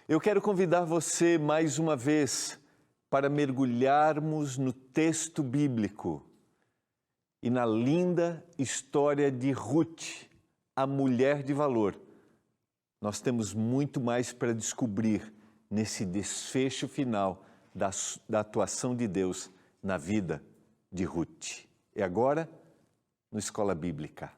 Eu quero convidar você mais uma vez para mergulharmos no texto bíblico e na linda história de Ruth, a mulher de valor. Nós temos muito mais para descobrir nesse desfecho final da atuação de Deus na vida de Ruth. E agora, no Escola Bíblica.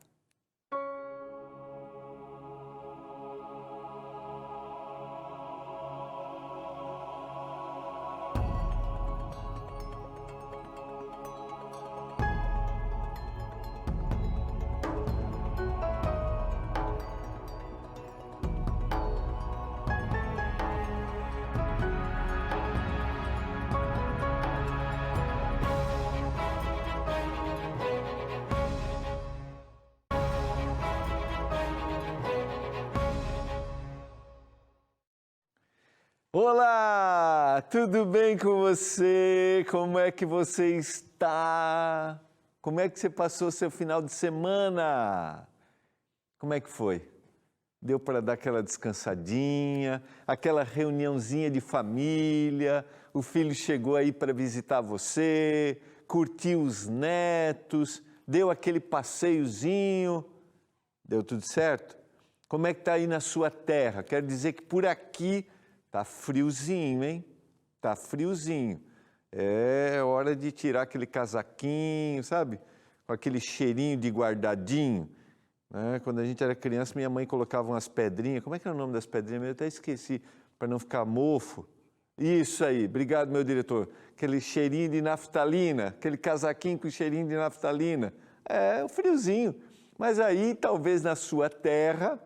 Olá, tudo bem com você? Como é que você está? Como é que você passou seu final de semana? Como é que foi? Deu para dar aquela descansadinha, aquela reuniãozinha de família, o filho chegou aí para visitar você, curtiu os netos, deu aquele passeiozinho, deu tudo certo? Como é que está aí na sua terra? Quero dizer que por aqui tá friozinho, hein? Tá friozinho. É hora de tirar aquele casaquinho, sabe? Com aquele cheirinho de guardadinho. Né? Quando a gente era criança, minha mãe colocava umas pedrinhas. Como é que é o nome das pedrinhas? Eu até esqueci, para não ficar mofo. Isso aí, obrigado, meu diretor. Aquele cheirinho de naftalina, aquele casaquinho com cheirinho de naftalina. É o friozinho. Mas aí, talvez na sua terra,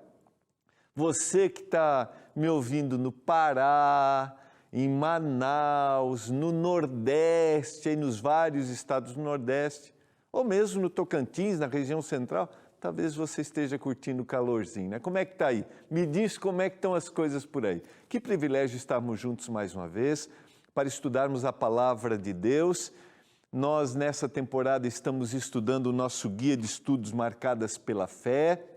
você que está me ouvindo no Pará, em Manaus, no Nordeste, aí nos vários estados do Nordeste, ou mesmo no Tocantins, na região central, talvez você esteja curtindo o calorzinho, né? Como é que está aí? Me diz como é que estão as coisas por aí. Que privilégio estarmos juntos mais uma vez para estudarmos a Palavra de Deus. Nós, nessa temporada, estamos estudando o nosso guia de estudos marcadas pela fé.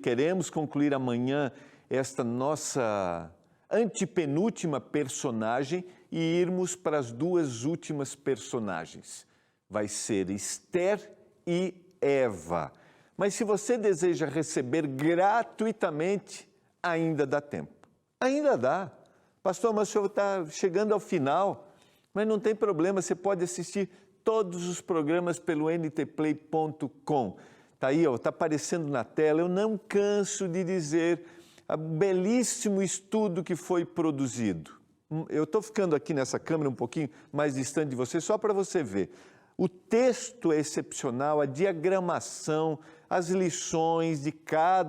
Queremos concluir amanhã esta nossa antepenúltima personagem e irmos para as duas últimas personagens. Vai ser Esther e Eva. Mas se você deseja receber gratuitamente, ainda dá tempo. Ainda dá. Pastor, mas o senhor está chegando ao final, mas não tem problema, você pode assistir todos os programas pelo ntplay.com. Está aí, está aparecendo na tela, eu não canso de dizer o belíssimo estudo que foi produzido. Eu estou ficando aqui nessa câmera um pouquinho mais distante de você, só para você ver. O texto é excepcional, a diagramação, as lições de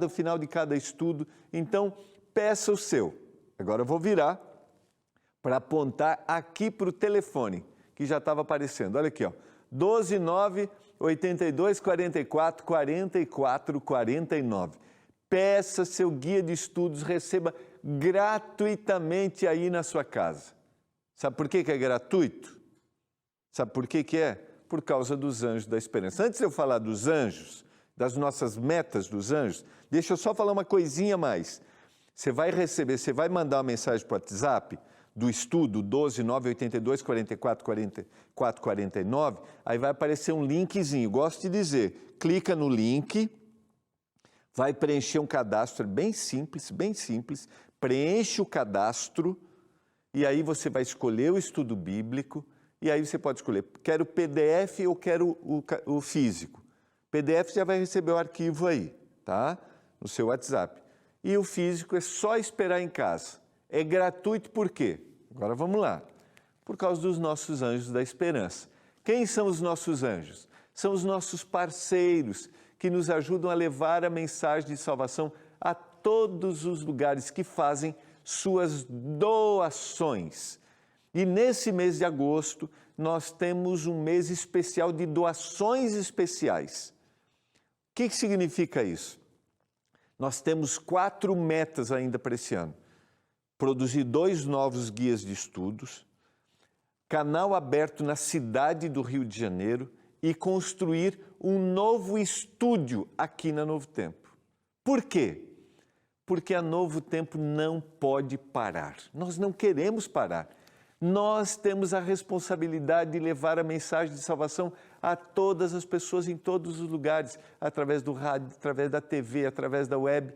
o final de cada estudo. Então, peça o seu. Agora eu vou virar para apontar aqui para o telefone, que já estava aparecendo. Olha aqui, ó, 129-8244-4449. Peça seu guia de estudos, receba gratuitamente aí na sua casa. Sabe por que é gratuito? Sabe por que é? Por causa dos anjos da esperança. Antes de eu falar dos anjos, das nossas metas dos anjos, deixa eu só falar uma coisinha a mais. Você vai mandar uma mensagem para o WhatsApp do estudo 12982444449, aí vai aparecer um linkzinho. Gosto de dizer, clica no link, vai preencher um cadastro bem simples, preenche o cadastro e aí você vai escolher o estudo bíblico e aí você pode escolher, quero PDF ou quero o físico. PDF já vai receber o arquivo aí, tá? No seu WhatsApp. E o físico é só esperar em casa. É gratuito por quê? Agora vamos lá. Por causa dos nossos anjos da esperança. Quem são os nossos anjos? São os nossos parceiros que nos ajudam a levar a mensagem de salvação a todos os lugares que fazem suas doações. E nesse mês de agosto, nós temos um mês especial de doações especiais. O que significa isso? Nós temos 4 metas ainda para esse ano. Produzir 2 novos guias de estudos, canal aberto na cidade do Rio de Janeiro e construir um novo estúdio aqui na Novo Tempo. Por quê? porque a Novo Tempo não pode parar. Nós não queremos parar. Nós temos a responsabilidade de levar a mensagem de salvação a todas as pessoas em todos os lugares, através do rádio, através da TV, através da web,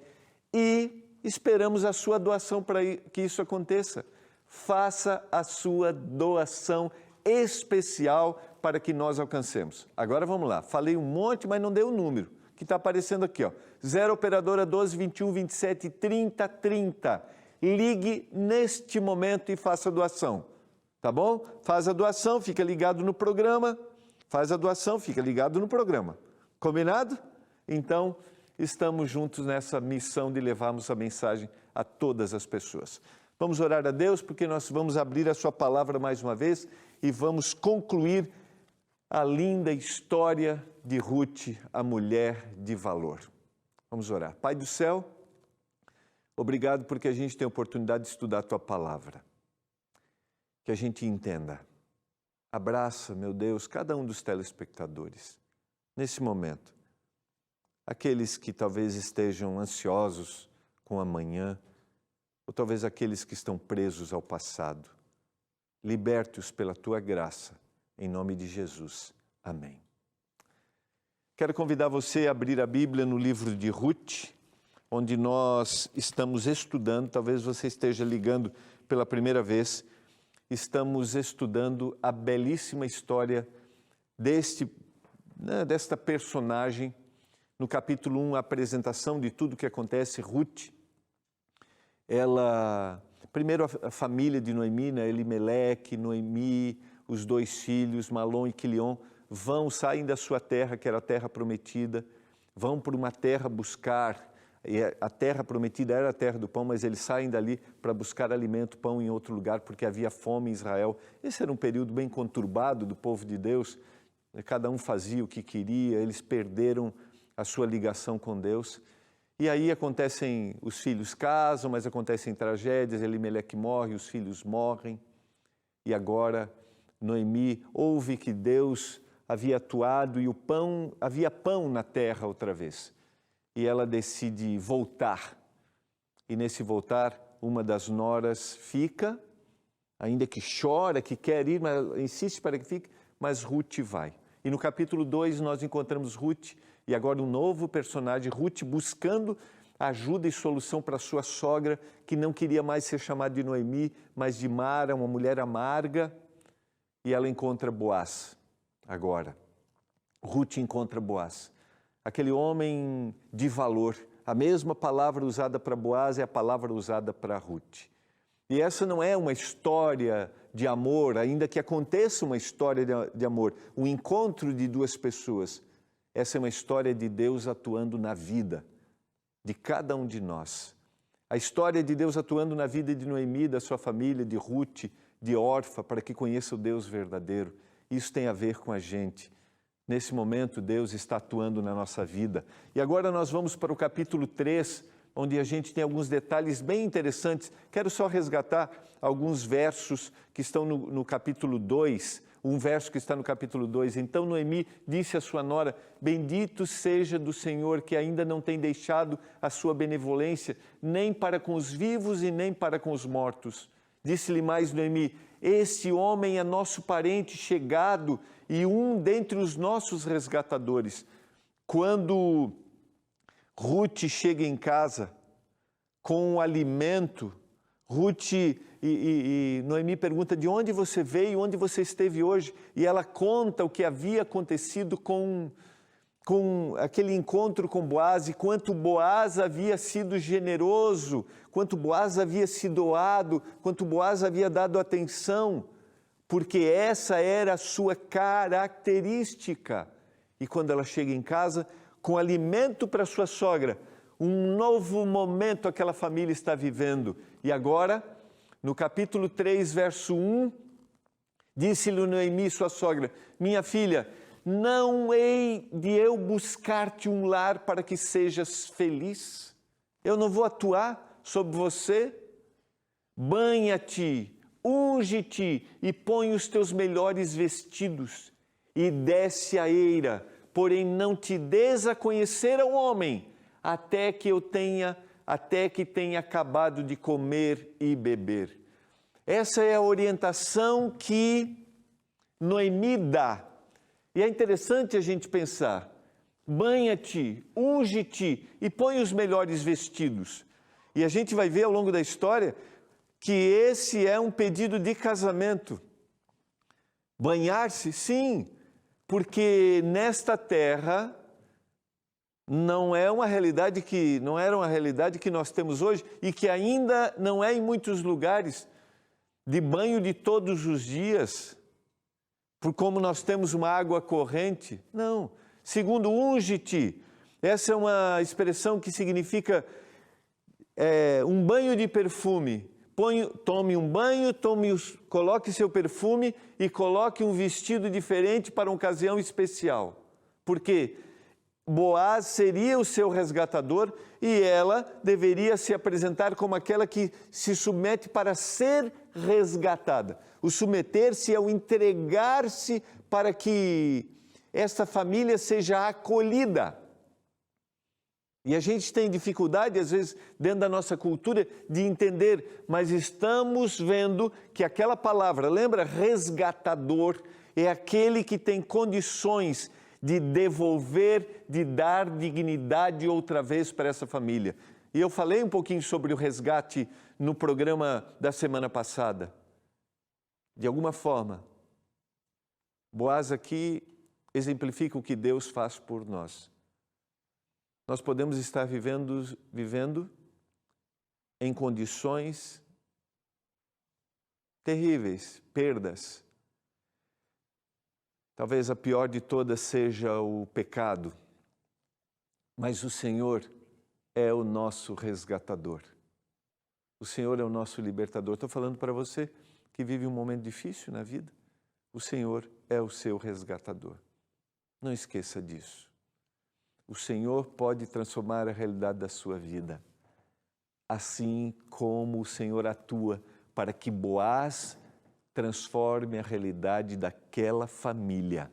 e esperamos a sua doação para que isso aconteça. Faça a sua doação especial para que nós alcancemos. Agora vamos lá, falei um monte, mas não dei o número, que está aparecendo aqui, ó. 0 operadora 12 21 27 30 30. Ligue neste momento e faça a doação, tá bom? Faz a doação, fica ligado no programa, faz a doação, fica ligado no programa. Combinado? Então, estamos juntos nessa missão de levarmos a mensagem a todas as pessoas. Vamos orar a Deus, porque nós vamos abrir a sua palavra mais uma vez e vamos concluir a linda história de Ruth, a mulher de valor. Vamos orar. Pai do céu, obrigado porque a gente tem a oportunidade de estudar a tua palavra. Que a gente entenda. Abraça, meu Deus, cada um dos telespectadores nesse momento. Aqueles que talvez estejam ansiosos com amanhã, ou talvez aqueles que estão presos ao passado. Liberte-os pela tua graça, em nome de Jesus. Amém. Quero convidar você a abrir a Bíblia no livro de Ruth, onde nós estamos estudando, talvez você esteja ligando pela primeira vez, estamos estudando a belíssima história desta personagem. No capítulo 1, a apresentação de tudo o que acontece, Ruth, primeiro a família de Noemi, né, Elimeleque, Noemi, os 2 filhos, Malom e Quilion, saem da sua terra, que era a terra prometida, vão para uma terra buscar, e a terra prometida era a terra do pão, mas eles saem dali para buscar alimento, pão em outro lugar, porque havia fome em Israel. Esse era um período bem conturbado do povo de Deus, cada um fazia o que queria, eles perderam a sua ligação com Deus. E aí os filhos casam, mas acontecem tragédias, Elimeleque morre, os filhos morrem. E agora Noemi ouve que Deus havia atuado e havia pão na terra outra vez. E ela decide voltar. E nesse voltar, uma das noras fica, ainda que chora, que quer ir, mas insiste para que fique, mas Ruth vai. E no capítulo 2 nós encontramos Ruth, e agora um novo personagem, Ruth, buscando ajuda e solução para sua sogra, que não queria mais ser chamada de Noemi, mas de Mara, uma mulher amarga, e ela encontra Boaz, agora. Ruth encontra Boaz, aquele homem de valor. A mesma palavra usada para Boaz é a palavra usada para Ruth. E essa não é uma história de amor, ainda que aconteça uma história de amor, um encontro de 2 pessoas. Essa é uma história de Deus atuando na vida de cada um de nós. A história de Deus atuando na vida de Noemi, da sua família, de Ruth, de Orfa, para que conheça o Deus verdadeiro. Isso tem a ver com a gente. Nesse momento, Deus está atuando na nossa vida. E agora nós vamos para o capítulo 3, onde a gente tem alguns detalhes bem interessantes. Quero só resgatar alguns versos que estão no capítulo 2, um verso que está no capítulo 2. Então Noemi disse à sua nora: bendito seja do Senhor, que ainda não tem deixado a sua benevolência, nem para com os vivos e nem para com os mortos. Disse-lhe mais Noemi: este homem é nosso parente chegado e um dentre os nossos resgatadores. Quando Ruth chega em casa com o alimento, Ruth e Noemi pergunta: de onde você veio, onde você esteve hoje? E ela conta o que havia acontecido com aquele encontro com Boaz, e quanto Boaz havia sido generoso, quanto Boaz havia se doado, quanto Boaz havia dado atenção, porque essa era a sua característica. E quando ela chega em casa, com alimento para sua sogra, um novo momento aquela família está vivendo. E agora, no capítulo 3, verso 1, disse-lhe Noemi, sua sogra: minha filha, não hei de eu buscar-te um lar para que sejas feliz? Eu não vou atuar sobre você? Banha-te, unge-te e põe os teus melhores vestidos e desce a eira, porém não te des a conhecer ao homem, até que eu tenha até que tenha acabado de comer e beber. Essa é a orientação que Noemi dá. E é interessante a gente pensar, banha-te, unge-te e põe os melhores vestidos. E a gente vai ver ao longo da história que esse é um pedido de casamento. Banhar-se, sim, porque nesta terra não era uma realidade que nós temos hoje e que ainda não é em muitos lugares de banho de todos os dias, por como nós temos uma água corrente. Não. Segundo, unge-te. Essa é uma expressão que significa um banho de perfume. Tome um banho, coloque seu perfume e coloque um vestido diferente para uma ocasião especial. Por quê? Boaz seria o seu resgatador e ela deveria se apresentar como aquela que se submete para ser resgatada. O submeter-se é o entregar-se para que esta família seja acolhida. E a gente tem dificuldade, às vezes, dentro da nossa cultura, de entender, mas estamos vendo que aquela palavra, lembra? Resgatador, é aquele que tem condições de devolver, de dar dignidade outra vez para essa família. E eu falei um pouquinho sobre o resgate no programa da semana passada. De alguma forma, Boaz aqui exemplifica o que Deus faz por nós. Nós podemos estar vivendo em condições terríveis, perdas. Talvez a pior de todas seja o pecado, mas o Senhor é o nosso resgatador. O Senhor é o nosso libertador. Estou falando para você que vive um momento difícil na vida. O Senhor é o seu resgatador. Não esqueça disso. O Senhor pode transformar a realidade da sua vida, assim como o Senhor atua para que Boaz transforme a realidade daquela família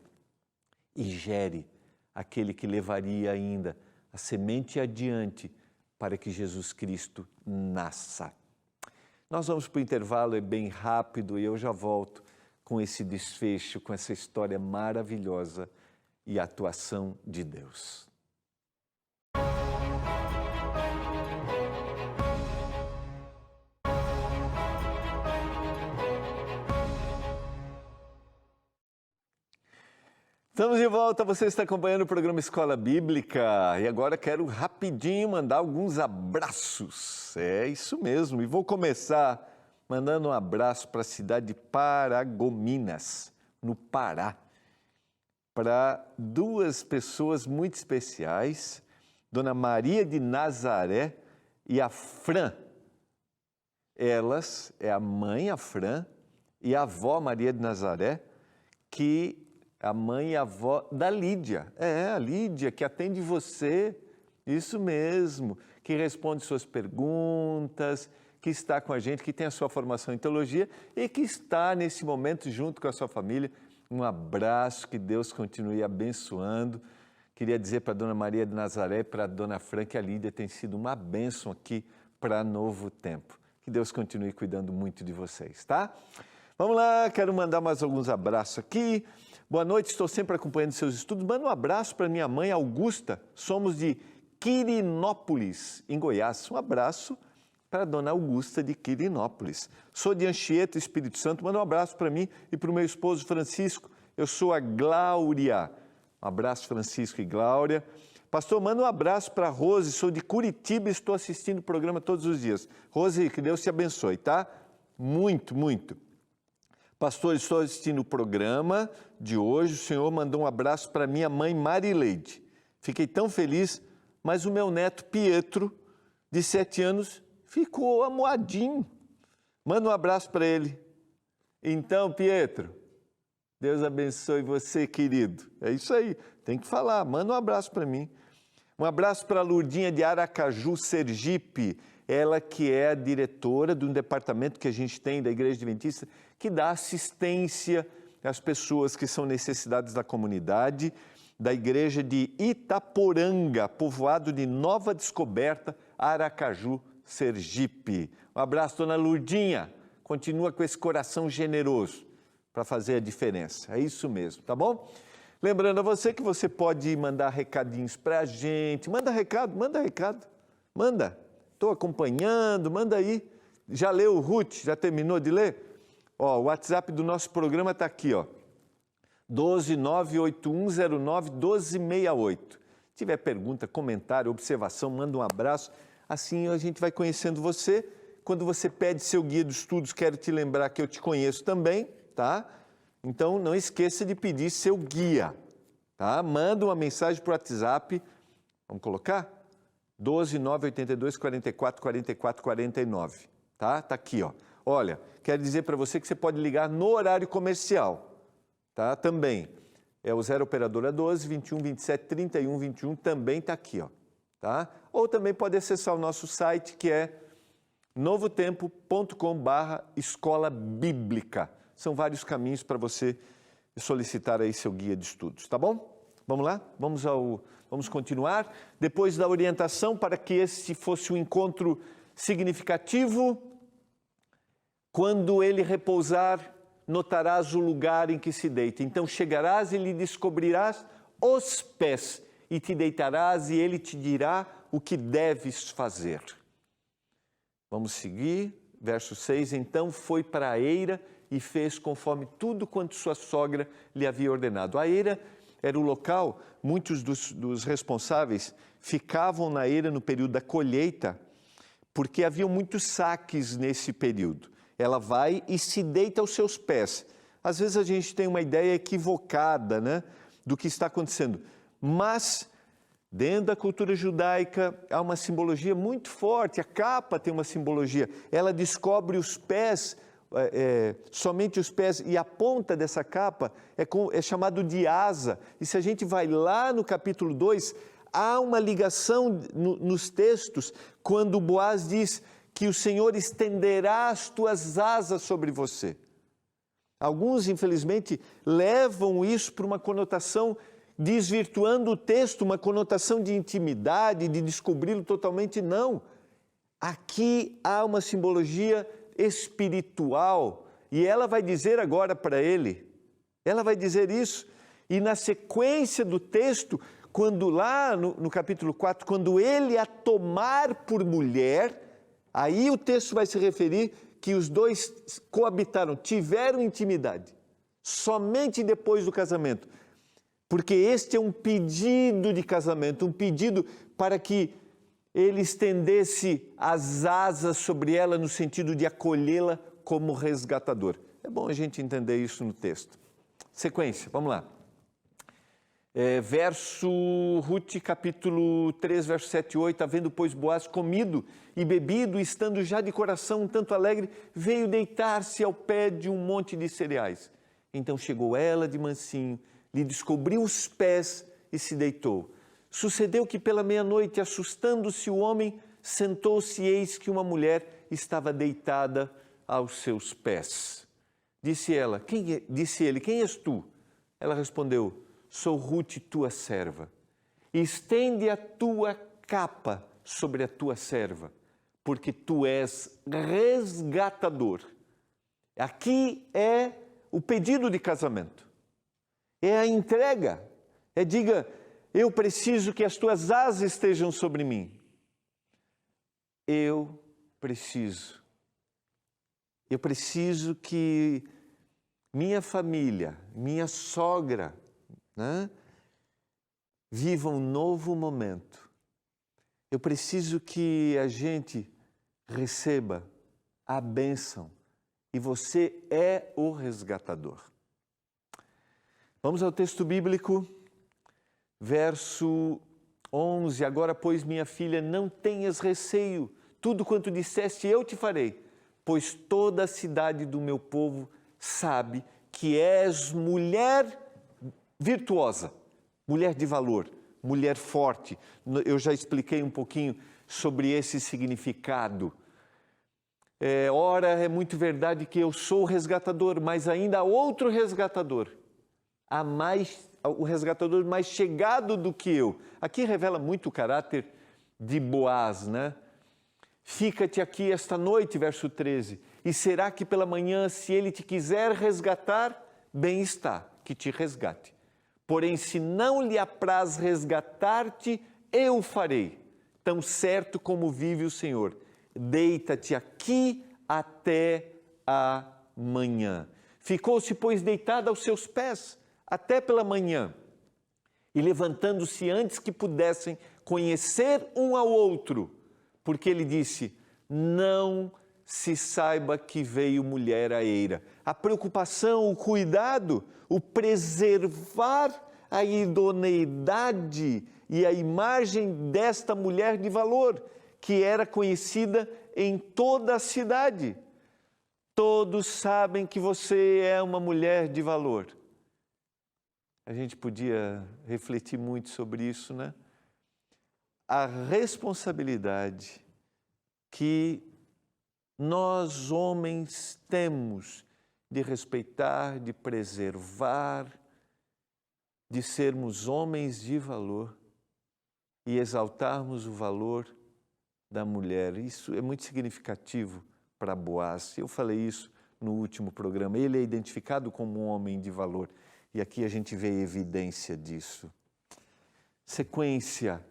e gere aquele que levaria ainda a semente adiante para que Jesus Cristo nasça. Nós vamos para o intervalo, é bem rápido e eu já volto com esse desfecho, com essa história maravilhosa e a atuação de Deus. Estamos de volta, você está acompanhando o programa Escola Bíblica e agora quero rapidinho mandar alguns abraços. É isso mesmo, e vou começar mandando um abraço para a cidade de Paragominas, no Pará, para duas pessoas muito especiais, Dona Maria de Nazaré e a Fran. Elas, é a mãe, a Fran, e a avó Maria de Nazaré, que a mãe e a avó da Lídia. É, a Lídia que atende você, isso mesmo, que responde suas perguntas, que está com a gente, que tem a sua formação em teologia e que está nesse momento junto com a sua família. Um abraço, que Deus continue abençoando. Queria dizer para a Dona Maria de Nazaré e para a Dona Fran que a Lídia tem sido uma bênção aqui para Novo Tempo. Que Deus continue cuidando muito de vocês, tá? Vamos lá, quero mandar mais alguns abraços aqui. Boa noite, estou sempre acompanhando seus estudos. Manda um abraço para minha mãe, Augusta. Somos de Quirinópolis, em Goiás. Um abraço para a Dona Augusta de Quirinópolis. Sou de Anchieta, Espírito Santo. Manda um abraço para mim e para o meu esposo Francisco. Eu sou a Glória. Um abraço, Francisco e Glória. Pastor, manda um abraço para a Rose. Sou de Curitiba e estou assistindo o programa todos os dias. Rose, que Deus te abençoe, tá? Muito, muito. Pastor, estou assistindo o programa de hoje. O senhor mandou um abraço para minha mãe Marileide. Fiquei tão feliz, mas o meu neto Pietro, de 7 anos, ficou amuadinho. Manda um abraço para ele. Então, Pietro, Deus abençoe você, querido. É isso aí, tem que falar. Manda um abraço para mim. Um abraço para a Lurdinha de Aracaju, Sergipe. Ela que é a diretora de um departamento que a gente tem da Igreja Adventista, que dá assistência às pessoas que são necessitadas da comunidade, da Igreja de Itaporanga, povoado de Nova Descoberta, Aracaju, Sergipe. Um abraço, dona Lurdinha. Continua com esse coração generoso para fazer a diferença. É isso mesmo, tá bom? Lembrando a você que você pode mandar recadinhos para a gente. Manda recado. Manda. Estou acompanhando, manda aí. Já leu o Ruth? Já terminou de ler? Ó, o WhatsApp do nosso programa está aqui, ó. 12981091268. Se tiver pergunta, comentário, observação, manda um abraço. Assim a gente vai conhecendo você. Quando você pede seu guia de estudos, quero te lembrar que eu te conheço também, tá? Então não esqueça de pedir seu guia, tá? Manda uma mensagem para o WhatsApp. Vamos colocar? 12982444449, tá? Tá aqui, ó. Olha, quero dizer para você que você pode ligar no horário comercial, tá? Também. É o 0 operadora 12 21 27 31 21, também tá aqui, ó, tá? Ou também pode acessar o nosso site, que é novotempo.com/escola bíblica. São vários caminhos para você solicitar aí seu guia de estudos, tá bom? Vamos lá? Vamos continuar. Depois da orientação, para que esse fosse um encontro significativo, quando ele repousar, notarás o lugar em que se deita. Então chegarás e lhe descobrirás os pés, e te deitarás, e ele te dirá o que deves fazer. Vamos seguir. Verso 6. Então foi para a eira e fez conforme tudo quanto sua sogra lhe havia ordenado. A eira era o local, muitos dos responsáveis ficavam na eira no período da colheita, porque havia muitos saques nesse período. Ela vai e se deita aos seus pés. Às vezes a gente tem uma ideia equivocada, né, do que está acontecendo, mas dentro da cultura judaica há uma simbologia muito forte. A capa tem uma simbologia, ela descobre os pés, somente os pés, e a ponta dessa capa é chamado de asa. E se a gente vai lá no capítulo 2, há uma ligação nos textos, quando Boaz diz que o Senhor estenderá as tuas asas sobre você. Alguns, infelizmente, levam isso para uma conotação, desvirtuando o texto, uma conotação de intimidade, de descobri-lo totalmente. Não. Aqui há uma simbologia espiritual, e ela vai dizer agora para ele, ela vai dizer isso, e na sequência do texto, quando lá no capítulo 4, quando ele a tomar por mulher, aí o texto vai se referir que os dois coabitaram, tiveram intimidade, somente depois do casamento, porque este é um pedido de casamento, um pedido para que ele estendesse as asas sobre ela no sentido de acolhê-la como resgatador. É bom a gente entender isso no texto. Sequência, vamos lá. Ruth, capítulo 3, verso 7 e 8. Havendo, pois, Boaz comido e bebido, estando já de coração um tanto alegre, veio deitar-se ao pé de um monte de cereais. Então chegou ela de mansinho, lhe descobriu os pés e se deitou. Sucedeu que pela meia-noite, assustando-se o homem, sentou-se, e eis que uma mulher estava deitada aos seus pés. Disse ele, quem és tu? Ela respondeu, sou Ruth, tua serva. Estende a tua capa sobre a tua serva, porque tu és resgatador. Aqui é o pedido de casamento, é a entrega, diga, eu preciso que as tuas asas estejam sobre mim. Eu preciso que minha família, minha sogra, né, viva um novo momento. Eu preciso que a gente receba a bênção, e você é o resgatador. Vamos ao texto bíblico, verso 11. Agora, pois, minha filha, não tenhas receio, tudo quanto disseste eu te farei, pois toda a cidade do meu povo sabe que és mulher virtuosa, mulher de valor, mulher forte. Eu já expliquei um pouquinho sobre esse significado. Ora, é muito verdade que eu sou o resgatador, mas ainda há outro resgatador. O resgatador mais chegado do que eu. Aqui revela muito o caráter de Boaz, né? Fica-te aqui esta noite, verso 13, e será que pela manhã, se ele te quiser resgatar, bem está, que te resgate. Porém, se não lhe apraz resgatar-te, eu o farei, tão certo como vive o Senhor. Deita-te aqui até amanhã. Ficou-se, pois, deitada aos seus pés, até pela manhã. E levantando-se antes que pudessem conhecer um ao outro, porque ele disse, não se saiba que veio mulher à eira. A preocupação, o cuidado, o preservar a idoneidade e a imagem desta mulher de valor, que era conhecida em toda a cidade. Todos sabem que você é uma mulher de valor. A gente podia refletir muito sobre isso, né? A responsabilidade que nós homens temos de respeitar, de preservar, de sermos homens de valor e exaltarmos o valor da mulher. Isso é muito significativo para Boaz. Eu falei isso no último programa. Ele é identificado como um homem de valor e aqui a gente vê evidência disso. Sequência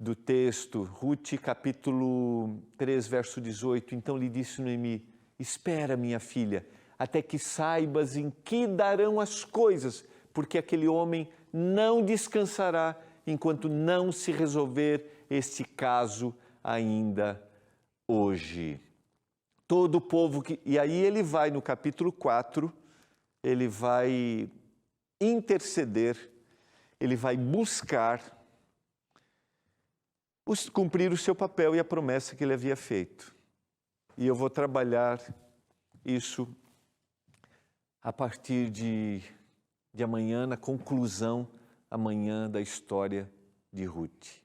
do texto, Rute, capítulo 3, verso 18. Então lhe disse Noemi, espera, minha filha, até que saibas em que darão as coisas, porque aquele homem não descansará enquanto não se resolver este caso ainda hoje. Todo o povo que... E aí ele vai no capítulo 4, ele vai interceder, ele vai buscar cumprir o seu papel e a promessa que ele havia feito. E eu vou trabalhar isso a partir de amanhã, na conclusão amanhã da história de Ruth.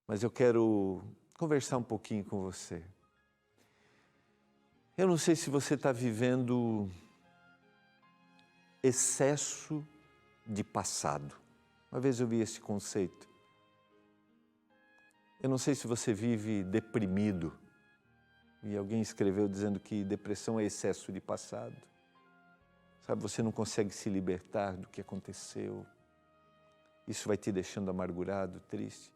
Mas eu quero conversar um pouquinho com você. Eu não sei se você está vivendo excesso de passado. Uma vez eu vi esse conceito. Eu não sei se você vive deprimido. E alguém escreveu dizendo que depressão é excesso de passado. Sabe, você não consegue se libertar do que aconteceu. Isso vai te deixando amargurado, triste.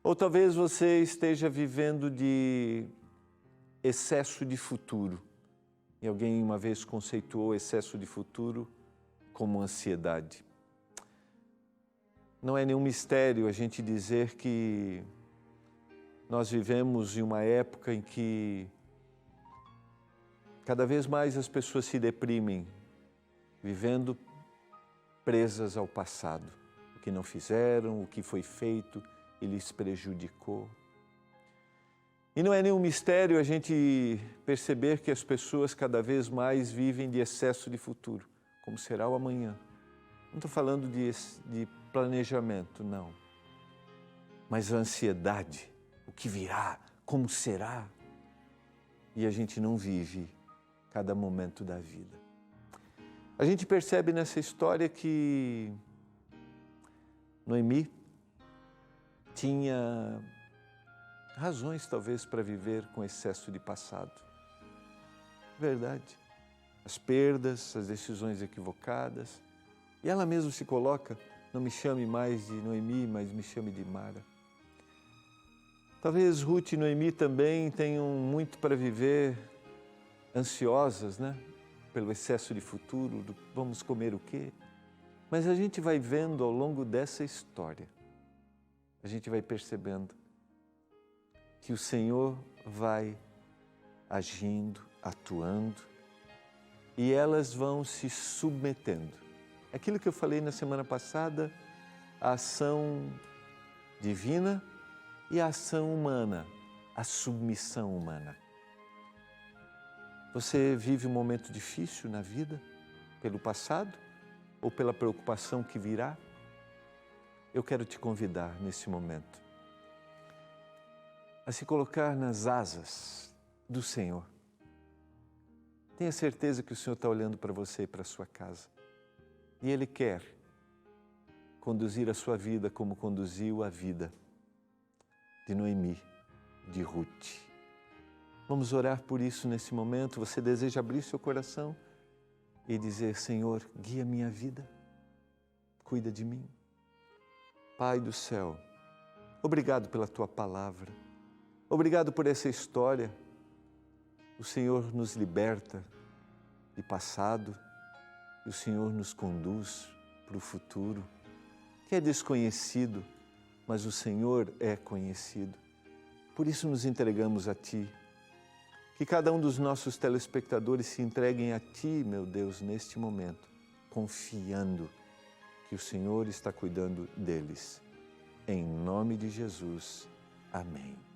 Ou talvez você esteja vivendo de excesso de futuro. E alguém uma vez conceituou excesso de futuro como ansiedade. Não é nenhum mistério a gente dizer que nós vivemos em uma época em que cada vez mais as pessoas se deprimem, vivendo presas ao passado. O que não fizeram, o que foi feito e lhes prejudicou. E não é nenhum mistério a gente perceber que as pessoas cada vez mais vivem de excesso de futuro. Como será o amanhã? Não estou falando de planejamento, não. Mas a ansiedade, o que virá, como será? E a gente não vive cada momento da vida. A gente percebe nessa história que Noemi tinha razões talvez para viver com excesso de passado. Verdade. As perdas, as decisões equivocadas. E ela mesma se coloca, não me chame mais de Noemi, mas me chame de Mara. Talvez Ruth e Noemi também tenham muito para viver ansiosas, né? Pelo excesso de futuro, do vamos comer o quê? Mas a gente vai vendo ao longo dessa história, a gente vai percebendo que o Senhor vai agindo, atuando, e elas vão se submetendo. Aquilo que eu falei na semana passada, a ação divina e a ação humana, a submissão humana. Você vive um momento difícil na vida, pelo passado ou pela preocupação que virá? Eu quero te convidar nesse momento a se colocar nas asas do Senhor. Tenha certeza que o Senhor está olhando para você e para a sua casa. E Ele quer conduzir a sua vida como conduziu a vida de Noemi. de Ruth. Vamos orar por isso nesse momento. Você deseja abrir seu coração e dizer: Senhor, guia minha vida, cuida de mim. Pai do céu, obrigado pela Tua palavra, obrigado por essa história. O Senhor nos liberta de passado e o Senhor nos conduz para o futuro, que é desconhecido, mas o Senhor é conhecido. Por isso nos entregamos a Ti. Que cada um dos nossos telespectadores se entreguem a Ti, meu Deus, neste momento, confiando que o Senhor está cuidando deles. Em nome de Jesus. Amém.